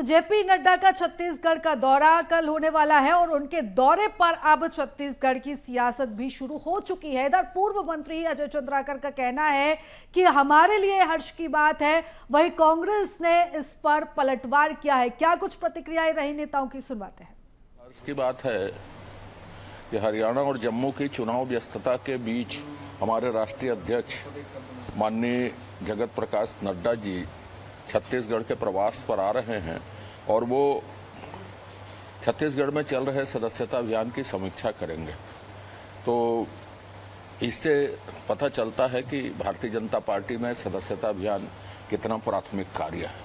JP Nadda का छत्तीसगढ़ का दौरा कल होने वाला है और उनके दौरे पर अब छत्तीसगढ़ की सियासत भी शुरू हो चुकी है। इधर पूर्व मंत्री अजय चंद्राकर का कहना है कि हमारे लिए हर्ष की बात है, वहीं कांग्रेस ने इस पर पलटवार किया है। क्या कुछ प्रतिक्रियाएं रही नेताओं की, सुनवाते हैं। हर्ष की बात है कि हरियाणा और जम्मू की चुनाव व्यस्तता के बीच हमारे राष्ट्रीय अध्यक्ष माननीय जगत प्रकाश नड्डा जी छत्तीसगढ़ के प्रवास पर आ रहे हैं और वो छत्तीसगढ़ में चल रहे सदस्यता अभियान की समीक्षा करेंगे। तो इससे पता चलता है कि भारतीय जनता पार्टी में सदस्यता अभियान कितना प्राथमिक कार्य है।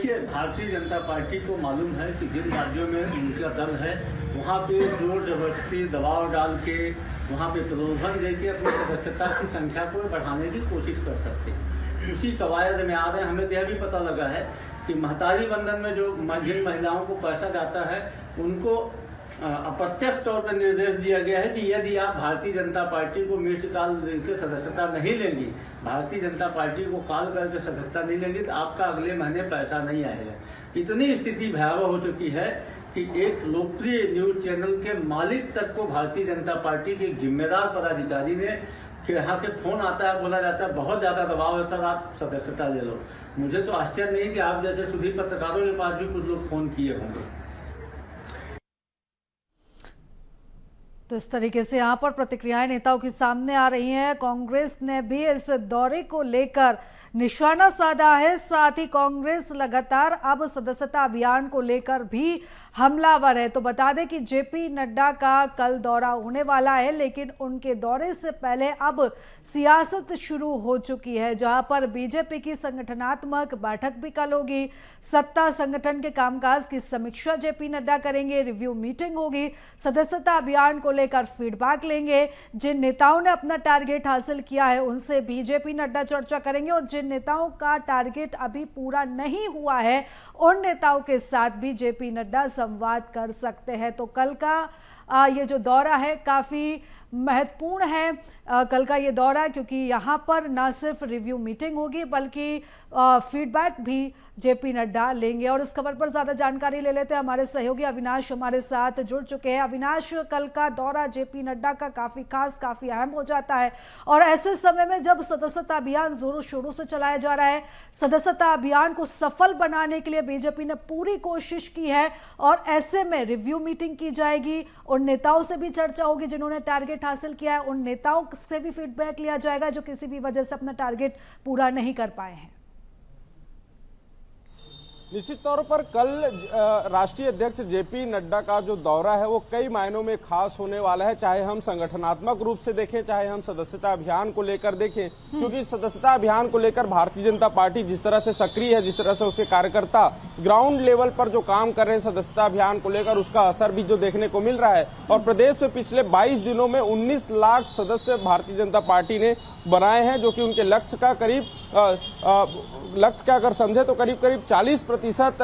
देखिए, भारतीय जनता पार्टी को मालूम है कि जिन राज्यों में उनका दल है वहाँ पे जोर जबरदस्ती दबाव डाल के वहाँ पे प्रलोभन देके अपनी सदस्यता की संख्या को बढ़ाने की कोशिश कर सकते हैं। उसी कवायद में आ रहे हैं। हमें तो यह भी पता लगा है कि महतारी बंधन में जो जिन महिलाओं को पैसा जाता है उनको अप्रत्यक्ष तौर पर निर्देश दिया गया है कि यदि आप भारतीय जनता पार्टी को मिर्च काल देकर सदस्यता नहीं लेंगी, भारतीय जनता पार्टी को कॉल करके सदस्यता नहीं लेंगी तो आपका अगले महीने पैसा नहीं आएगा। इतनी स्थिति भयावह हो चुकी है कि एक लोकप्रिय न्यूज चैनल के मालिक तक को भारतीय जनता पार्टी के जिम्मेदार पदाधिकारी ने कि यहाँ से फोन आता है, बोला जाता है बहुत ज्यादा दबाव है सर, आप सदस्यता ले लो। मुझे तो आश्चर्य नहीं कि आप जैसे सुधी पत्रकारों के पास भी कुछ लोग फोन किए होंगे। तो इस तरीके से यहाँ पर प्रतिक्रियाएं नेताओं की सामने आ रही हैं। कांग्रेस ने भी इस दौरे को लेकर निशाना साधा है। साथ ही कांग्रेस लगातार अब सदस्यता अभियान को लेकर भी हमलावर है। तो बता दें कि जेपी नड्डा का कल दौरा होने वाला है, लेकिन उनके दौरे से पहले अब सियासत शुरू हो चुकी है, जहां पर बीजेपी की संगठनात्मक बैठक भी कल होगी। सत्ता संगठन के कामकाज की समीक्षा जेपी नड्डा करेंगे, रिव्यू मीटिंग होगी, सदस्यता अभियान को लेकर फीडबैक लेंगे। जिन नेताओं ने अपना टारगेट हासिल किया है उनसे बीजेपी नड्डा चर्चा करेंगे और जिन नेताओं का टारगेट अभी पूरा नहीं हुआ है उन नेताओं के साथ भी जेपी नड्डा संवाद कर सकते हैं। तो कल का ये जो दौरा है काफी महत्वपूर्ण है। कल का ये दौरा, क्योंकि यहाँ पर न सिर्फ रिव्यू मीटिंग होगी बल्कि फीडबैक भी जेपी नड्डा लेंगे। और इस खबर पर ज्यादा जानकारी ले लेते हैं, हमारे सहयोगी अविनाश हमारे साथ जुड़ चुके हैं। अविनाश, कल का दौरा जेपी नड्डा का काफी खास, काफी अहम हो जाता है और ऐसे समय में जब सदस्यता अभियान जोरों शोरों से चलाया जा रहा है, सदस्यता अभियान को सफल बनाने के लिए बीजेपी ने पूरी कोशिश की है और ऐसे में रिव्यू मीटिंग की जाएगी। उन नेताओं से भी चर्चा होगी जिन्होंने टारगेट हासिल किया है, उन नेताओं से भी फीडबैक लिया जाएगा जो किसी भी वजह से अपना टारगेट पूरा नहीं कर पाए हैं। निश्चित तौर पर कल राष्ट्रीय अध्यक्ष जेपी नड्डा का जो दौरा है वो कई मायनों में खास होने वाला है, चाहे हम संगठनात्मक रूप से देखें, चाहे हम सदस्यता अभियान को लेकर देखें। क्योंकि सदस्यता अभियान को लेकर भारतीय जनता पार्टी जिस तरह से सक्रिय है, जिस तरह से उसके कार्यकर्ता ग्राउंड लेवल पर जो काम कर रहे हैं सदस्यता अभियान को लेकर, उसका असर भी जो देखने को मिल रहा है। और प्रदेश में पिछले 22 दिनों में 19 लाख सदस्य भारतीय जनता पार्टी ने बनाए हैं, जो कि उनके लक्ष्य का करीब लक्ष्य का अगर समझे तो करीब 40%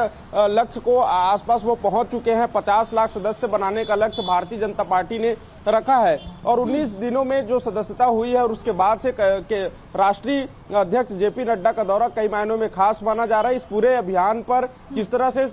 लक्ष्य को आसपास वो पहुंच चुके हैं। 50 लाख सदस्य बनाने का लक्ष्य भारतीय जनता पार्टी ने रखा है और 19 दिनों में जो सदस्यता हुई है और उसके बाद से राष्ट्रीय अध्यक्ष जेपी नड्डा का दौरा कई मायनों में खास माना जा रहा है। इस पूरे अभियान पर किस तरह से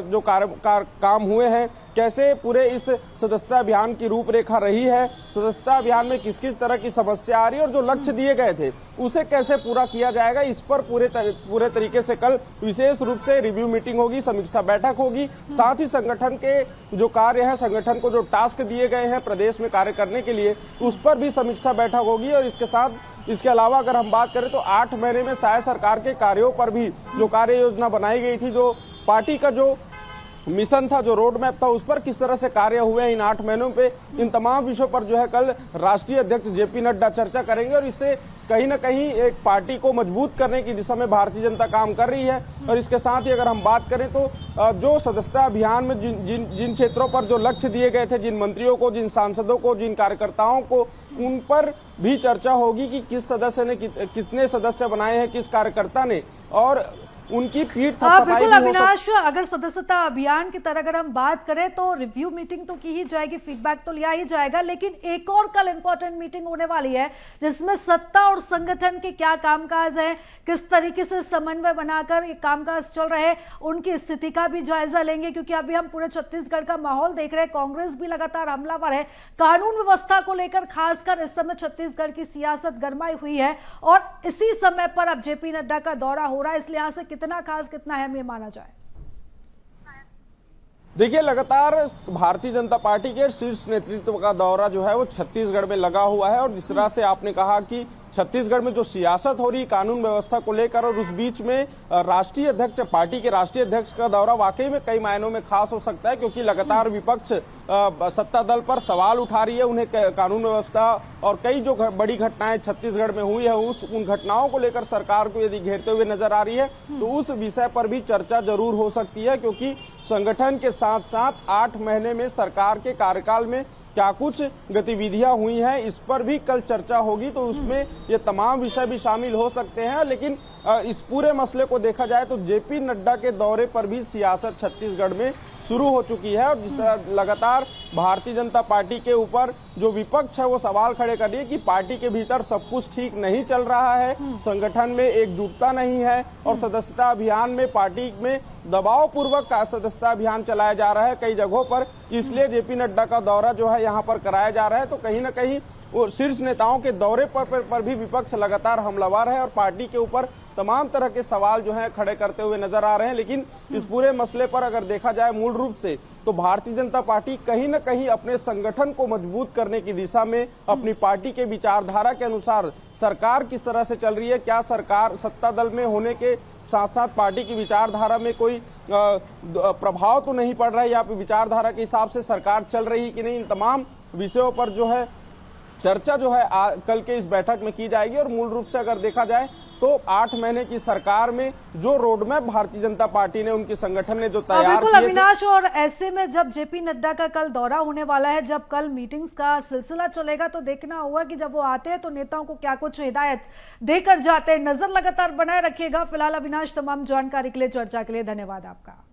जो काम हुए हैं, कैसे पूरे इस सदस्यता अभियान की रूपरेखा रही है, सदस्यता अभियान में किस किस तरह की समस्या आ रही है और जो लक्ष्य दिए गए थे उसे कैसे पूरा किया जाएगा, इस पर पूरे तरीके से कल विशेष रूप से रिव्यू मीटिंग होगी, समीक्षा बैठक होगी। साथ ही संगठन के जो कार्य है, संगठन को जो टास्क दिए गए हैं प्रदेश में कार्य करने के लिए, उस पर भी समीक्षा बैठक होगी। और इसके अलावा अगर हम बात करें तो 8 महीने में शायद सरकार के कार्यों पर भी जो कार्य योजना बनाई गई थी, जो पार्टी का जो मिशन था, जो रोड मैप था, उस पर किस तरह से कार्य हुए इन 8 महीनों पे, इन तमाम विषयों पर जो है कल राष्ट्रीय अध्यक्ष जेपी नड्डा चर्चा करेंगे। और इससे कहीं ना कहीं एक पार्टी को मजबूत करने की दिशा में भारतीय जनता काम कर रही है। और इसके साथ ही अगर हम बात करें तो जो सदस्यता अभियान में जिन क्षेत्रों पर जो लक्ष्य दिए गए थे, जिन मंत्रियों को, जिन सांसदों को, जिन कार्यकर्ताओं को, उन पर भी चर्चा होगी कि किस सदस्य ने कितने सदस्य बनाए हैं, किस कार्यकर्ता ने, और उनकी पीठ हाँ थपथपाई बिल्कुल भी हो अविनाश, अगर सदस्यता अभियान की तरह अगर हम बात करें तो रिव्यू मीटिंग तो की ही जाएगी, फीडबैक तो लिया ही जाएगा, लेकिन एक और कल इंपॉर्टेंट मीटिंग होने वाली है जिसमें सत्ता और संगठन के क्या कामकाज है, किस तरीके से समन्वय बनाकर ये कामकाज चल रहे हैं, उनकी स्थिति का भी जायजा लेंगे। क्योंकि अभी हम पूरे छत्तीसगढ़ का माहौल देख रहे हैं, कांग्रेस भी लगातार हमलावर है, कानून व्यवस्था को लेकर खासकर इस समय छत्तीसगढ़ की सियासत गरमाई हुई है और इसी समय पर अब जेपी नड्डा का दौरा हो रहा है, इस लिहाज से कितना खास कितना अहम ये माना जाए। देखिए, लगातार भारतीय जनता पार्टी के शीर्ष नेतृत्व का दौरा जो है वो छत्तीसगढ़ में लगा हुआ है और जिस तरह से आपने कहा कि छत्तीसगढ़ में जो सियासत हो रही कानून व्यवस्था को लेकर और उस बीच में राष्ट्रीय अध्यक्ष पार्टी के राष्ट्रीय अध्यक्ष का दौरा वाकई में कई मायनों में खास हो सकता है, क्योंकि लगातार विपक्ष सत्ता दल पर सवाल उठा रही है, उन्हें कानून व्यवस्था और कई जो बड़ी घटनाएं छत्तीसगढ़ में हुई है उन घटनाओं को लेकर सरकार को यदि घेरते हुए नजर आ रही है तो उस विषय पर भी चर्चा जरूर हो सकती है। क्योंकि संगठन के साथ साथ 8 महीने में सरकार के कार्यकाल में क्या कुछ गतिविधियां हुई हैं इस पर भी कल चर्चा होगी, तो उसमें ये तमाम विषय भी शामिल हो सकते हैं। लेकिन इस पूरे मसले को देखा जाए तो जेपी नड्डा के दौरे पर भी सियासत छत्तीसगढ़ में शुरू हो चुकी है और जिस तरह लगातार भारतीय जनता पार्टी के ऊपर जो विपक्ष है वो सवाल खड़े कर रही है कि पार्टी के भीतर सब कुछ ठीक नहीं चल रहा है, संगठन में एकजुटता नहीं है और सदस्यता अभियान में पार्टी में दबाव पूर्वक सदस्यता अभियान चलाया जा रहा है कई जगहों पर, इसलिए जेपी नड्डा का दौरा जो है यहाँ पर कराया जा रहा है। तो कहीं ना कहीं वो शीर्ष नेताओं के दौरे पर भी विपक्ष लगातार हमलावर है और पार्टी के ऊपर तमाम तरह के सवाल जो हैं खड़े करते हुए नजर आ रहे हैं। लेकिन इस पूरे मसले पर अगर देखा जाए मूल रूप से तो भारतीय जनता पार्टी कहीं ना कहीं अपने संगठन को मजबूत करने की दिशा में अपनी पार्टी के विचारधारा के अनुसार सरकार किस तरह से चल रही है, क्या सरकार सत्ता दल में होने के साथ साथ पार्टी की विचारधारा में कोई प्रभाव तो नहीं पड़ रहा है, या विचारधारा के हिसाब से सरकार चल रही कि नहीं, इन तमाम विषयों पर जो है चर्चा जो है कल के इस बैठक में की जाएगी। और मूल रूप से अगर देखा जाए तो 8 महीने की सरकार में जो रोडमैप भारतीय जनता पार्टी ने उनके संगठन ने जो तैयार बिल्कुल किए अविनाश, और ऐसे में जब जेपी नड्डा का कल दौरा होने वाला है, जब कल मीटिंग्स का सिलसिला चलेगा तो देखना होगा कि जब वो आते हैं तो नेताओं को क्या कुछ हिदायत देकर जाते हैं। नजर लगातार बनाए रखिएगा। फिलहाल अविनाश, तमाम जानकारी के लिए, चर्चा के लिए धन्यवाद आपका।